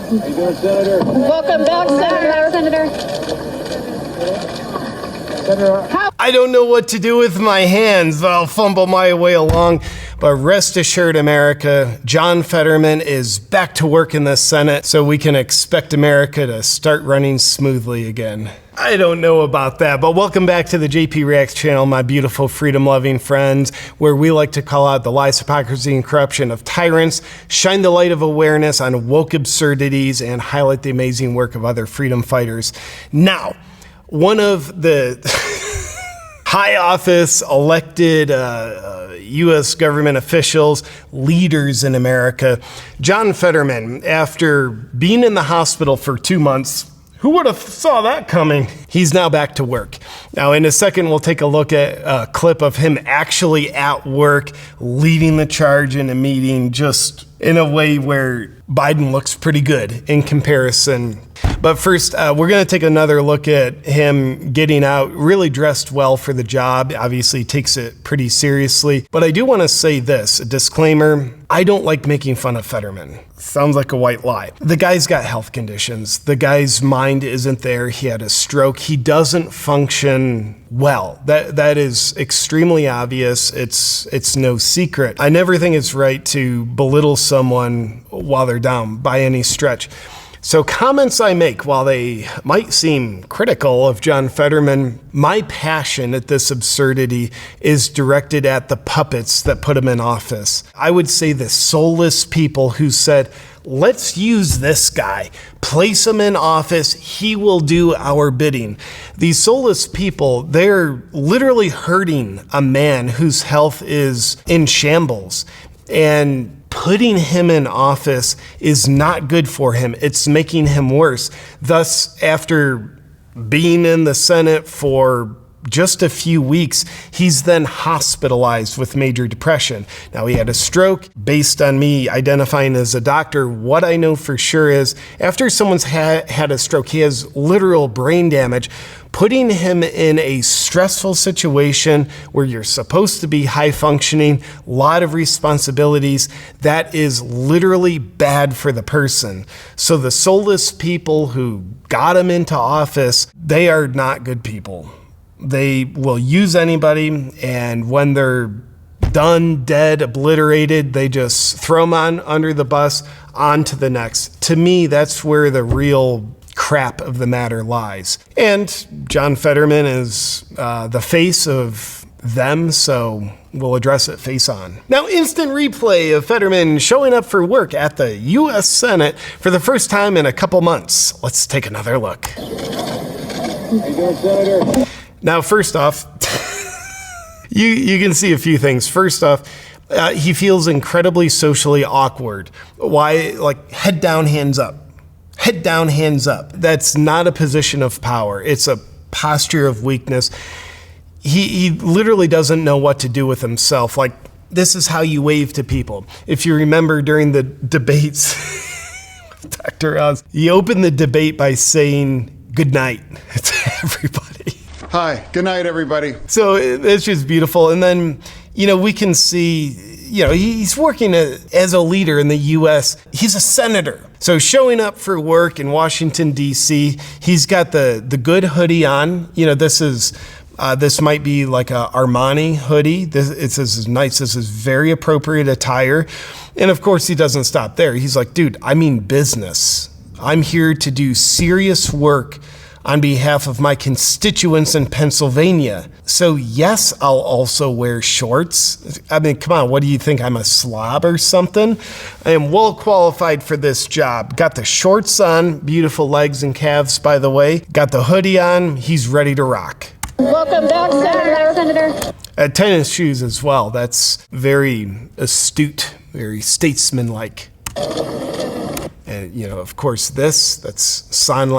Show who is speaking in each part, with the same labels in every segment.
Speaker 1: How you doing, Senator?
Speaker 2: Welcome back, Senator.
Speaker 3: I don't know what to do with my hands. I'll fumble my way along. But rest assured, America, John Fetterman is back to work in the Senate, so we can expect America to start running smoothly again. I don't know about that, but welcome back to the JP Reacts channel, my beautiful freedom-loving friends, where we like to call out the lies, hypocrisy, and corruption of tyrants, shine the light of awareness on woke absurdities, and highlight the amazing work of other freedom fighters. Now, one of the high office elected U.S. government officials, leaders in America, John Fetterman, after being in the hospital for 2 months, who would have saw that coming? He's now back to work. Now, in a second, we'll take a look at a clip of him actually at work, leading the charge in a meeting, just in a way where Biden looks pretty good in comparison. But first, we're going to take another look at him getting out, really dressed well for the job. Obviously, he takes it pretty seriously. But I do want to say this, a disclaimer. I don't like making fun of Fetterman. Sounds like a white lie. The guy's got health conditions. The guy's mind isn't there. He had a stroke. He doesn't function well. That is extremely obvious. It's no secret. I never think it's right to belittle someone while they're down by any stretch. So comments I make, while they might seem critical of John Fetterman, my passion at this absurdity is directed at the puppets that put him in office. I would say the soulless people who said, let's use this guy, place him in office, he will do our bidding. These soulless people, they're literally hurting a man whose health is in shambles. And putting him in office is not good for him. It's making him worse. Thus, after being in the Senate for just a few weeks, he's then hospitalized with major depression. Now, he had a stroke. Based on me identifying as a doctor, what I know for sure is after someone's had a stroke, he has literal brain damage. Putting him in a stressful situation where you're supposed to be high functioning, a lot of responsibilities, that is literally bad for the person. So the soulless people who got him into office, they are not good people. They will use anybody, and when they're done, dead, obliterated, they just throw them on under the bus, on to the next. To me, that's where the real crap of the matter lies. And John Fetterman is the face of them, so we'll address it face on. Now, instant replay of Fetterman showing up for work at the U.S. Senate for the first time in a couple months. Let's take another look.
Speaker 1: How you doing, Senator?
Speaker 3: Now, first off, you can see a few things. First off, he feels incredibly socially awkward. Why? Like, head down, hands up. Head down, hands up. That's not a position of power. It's a posture of weakness. He literally doesn't know what to do with himself. Like, this is how you wave to people. If you remember during the debates with Dr. Oz, he opened the debate by saying good night to everybody.
Speaker 4: Hi, good night, everybody.
Speaker 3: So it's just beautiful. And then, we can see, he's working as a leader in the U.S. He's a senator. So showing up for work in Washington, D.C., he's got the good hoodie on. This might be like a Armani hoodie. It's as nice. This is very appropriate attire. And of course, he doesn't stop there. He's like, dude, I mean business. I'm here to do serious work on behalf of my constituents in Pennsylvania. So yes, I'll also wear shorts. I mean, come on, what do you think? I'm a slob or something? I am well qualified for this job. Got the shorts on, beautiful legs and calves, by the way. Got the hoodie on, he's ready to rock.
Speaker 2: Welcome back, Senator.
Speaker 3: Tennis shoes as well. That's very astute, very statesman-like. And, of course, that's sign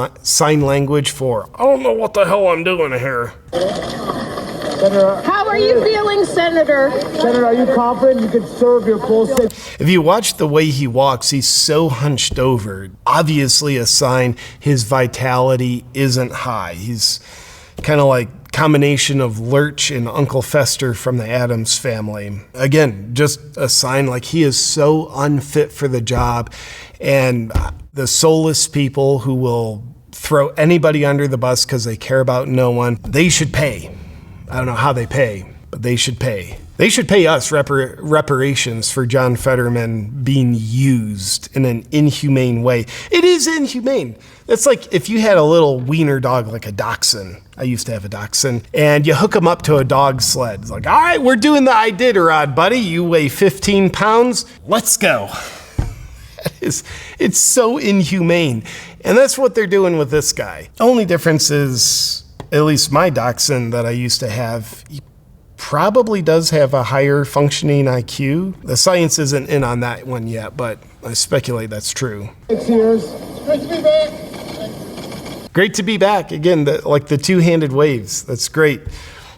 Speaker 3: language for, I don't know what the hell I'm doing here.
Speaker 1: Senator,
Speaker 2: How are you feeling, Senator?
Speaker 1: Senator, are you confident you can serve your full state?
Speaker 3: If you watch the way he walks, he's so hunched over. Obviously a sign his vitality isn't high. He's kind of like combination of Lurch and Uncle Fester from the Addams Family. Again, just a sign like he is so unfit for the job. And The soulless people who will throw anybody under the bus because they care about no one, they should pay. I don't know how they pay, but they should pay. They should pay us reparations for John Fetterman being used in an inhumane way. It is inhumane. It's like if you had a little wiener dog like a dachshund. I used to have a dachshund. And you hook him up to a dog sled. It's like, all right, we're doing the Iditarod, buddy. You weigh 15 pounds. Let's go. It's so inhumane. And that's what they're doing with this guy. Only difference is, at least my dachshund that I used to have, he probably does have a higher functioning IQ. The science isn't in on that one yet, but I speculate that's true.
Speaker 1: 6 years.
Speaker 4: Great to be back.
Speaker 3: Great to be back. Again, like the two-handed waves. That's great.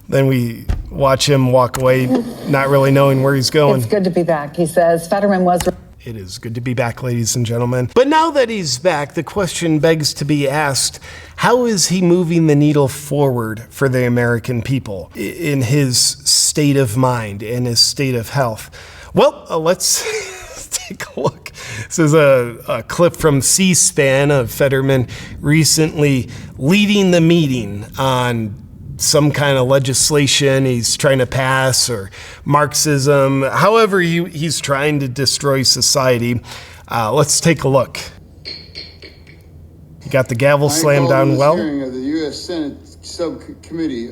Speaker 3: Then we watch him walk away, not really knowing where he's going.
Speaker 5: It's good to be back. He says Fetterman was...
Speaker 3: It is good to be back, ladies and gentlemen. But now that he's back, the question begs to be asked, how is he moving the needle forward for the American people in his state of mind, in his state of health? Well, let's take a look. This is a clip from C-SPAN of Fetterman recently leading the meeting on some kind of legislation he's trying to pass, or Marxism, however he's trying to destroy society. Let's take a look. You got the gavel slammed down well.
Speaker 4: Hearing of the U.S. Senate subcommittee.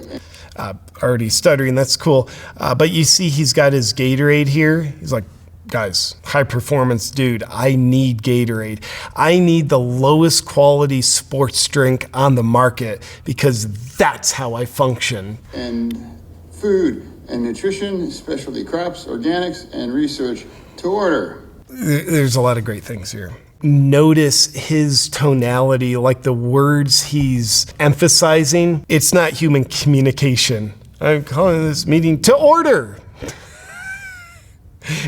Speaker 3: Already stuttering, that's cool. But you see he's got his Gatorade here. He's like, guys, high performance dude, I need Gatorade. I need the lowest quality sports drink on the market because that's how I function.
Speaker 4: And food and nutrition, specialty crops, organics, and research to order.
Speaker 3: There's a lot of great things here. Notice his tonality, like the words he's emphasizing. It's not human communication. I'm calling this meeting to order.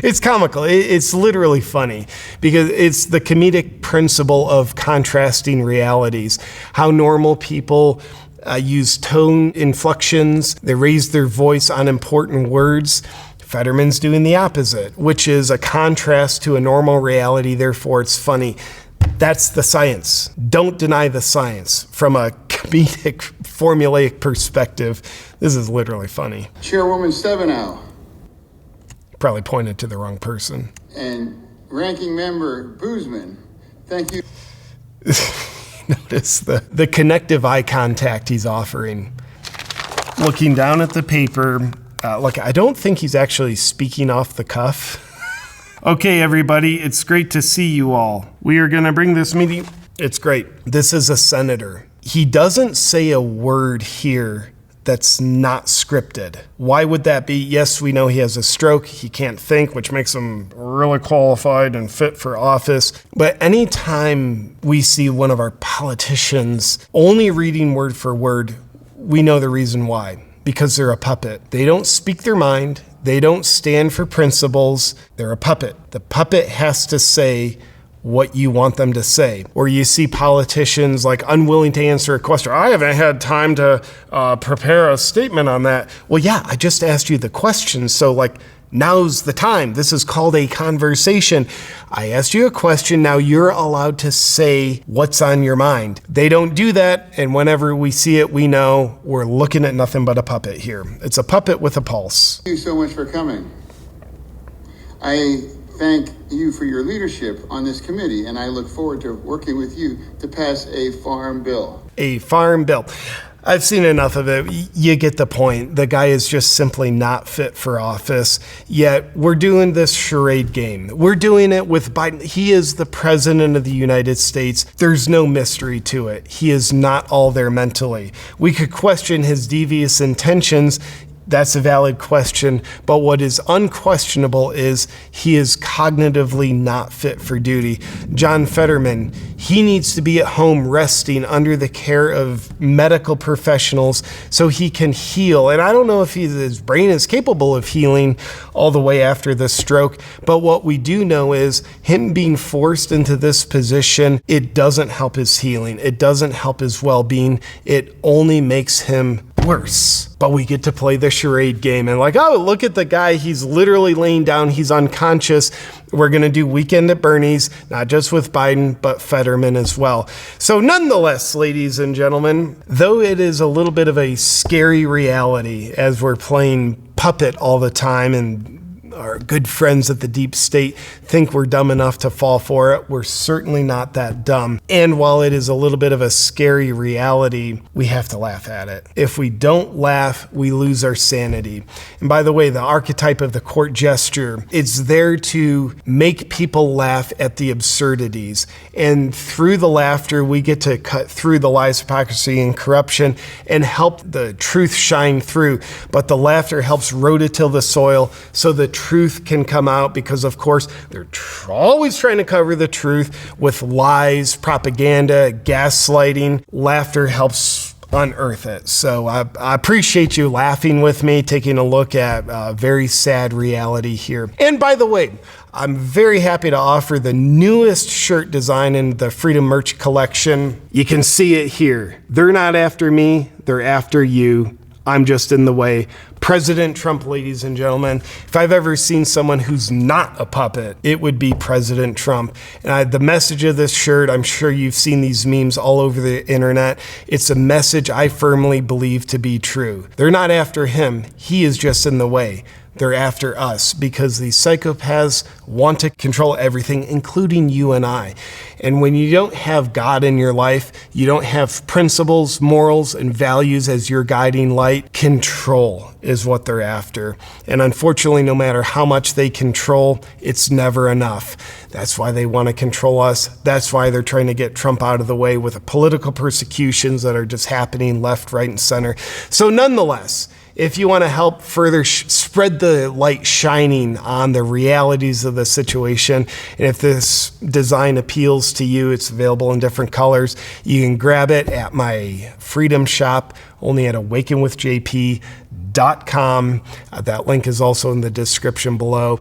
Speaker 3: It's comical. It's literally funny because it's the comedic principle of contrasting realities. How normal people use tone inflections. They raise their voice on important words. Fetterman's doing the opposite, which is a contrast to a normal reality. Therefore, it's funny. That's the science. Don't deny the science. From a comedic, formulaic perspective, this is literally funny.
Speaker 4: Chairwoman Stabenow.
Speaker 3: Probably pointed to the wrong person.
Speaker 4: And Ranking Member Boozman, thank you.
Speaker 3: Notice the connective eye contact he's offering. Looking down at the paper, look, I don't think he's actually speaking off the cuff. Okay, everybody, it's great to see you all. We are going to bring this meeting. It's great. This is a senator. He doesn't say a word here that's not scripted. Why would that be? Yes, we know he has a stroke. He can't think, which makes him really qualified and fit for office. But anytime we see one of our politicians only reading word for word, we know the reason why. Because they're a puppet. They don't speak their mind. They don't stand for principles. They're a puppet. The puppet has to say what you want them to say. Or you see politicians like unwilling to answer a question. I haven't had time to prepare a statement on that. Well, yeah, I just asked you the question. So like, now's the time. This is called a conversation. I asked you a question. Now you're allowed to say what's on your mind. They don't do that. And whenever we see it, we know we're looking at nothing but a puppet here. It's a puppet with a pulse.
Speaker 4: Thank you so much for coming. I thank you for your leadership on this committee, and I look forward to working with you to pass a farm bill.
Speaker 3: A farm bill. I've seen enough of it. You get the point. The guy is just simply not fit for office. Yet we're doing this charade game. We're doing it with Biden. He is the president of the United States. There's no mystery to it. He is not all there mentally. We could question his devious intentions. That's a valid question, but what is unquestionable is he is cognitively not fit for duty. John Fetterman, he needs to be at home resting under the care of medical professionals so he can heal. And I don't know if his brain is capable of healing all the way after the stroke, but what we do know is him being forced into this position, it doesn't help his healing. It doesn't help his well-being. It only makes him worse. But we get to play the charade game and like, oh, look at the guy. He's literally laying down. He's unconscious. We're going to do Weekend at Bernie's, not just with Biden, but Fetterman as well. So nonetheless, ladies and gentlemen, though it is a little bit of a scary reality as we're playing puppet all the time and our good friends at the deep state think we're dumb enough to fall for it, we're certainly not that dumb. And while it is a little bit of a scary reality, we have to laugh at it. If we don't laugh, we lose our sanity. And by the way, the archetype of the court gesture is there to make people laugh at the absurdities. And through the laughter, we get to cut through the lies, hypocrisy, and corruption and help the truth shine through. But the laughter helps rototill the soil so the truth can come out, because of course they're always trying to cover the truth with lies, propaganda, gaslighting. Laughter helps unearth it. So I appreciate you laughing with me, taking a look at a very sad reality here. And by the way, I'm very happy to offer the newest shirt design in the Freedom Merch collection. You can see it here. They're not after me, they're after you. I'm just in the way. President Trump, ladies and gentlemen. If I've ever seen someone who's not a puppet, it would be President Trump. And the message of this shirt, I'm sure you've seen these memes all over the internet. It's a message I firmly believe to be true. They're not after him. He is just in the way. They're after us because these psychopaths want to control everything, including you and I. And when you don't have God in your life, you don't have principles, morals, and values as your guiding light, control is what they're after. And unfortunately, no matter how much they control, it's never enough. That's why they want to control us. That's why they're trying to get Trump out of the way with the political persecutions that are just happening left, right, and center. So nonetheless, if you want to help further spread the light shining on the realities of the situation, and if this design appeals to you, it's available in different colors. You can grab it at my Freedom Shop, only at awakenwithjp.com. That link is also in the description below.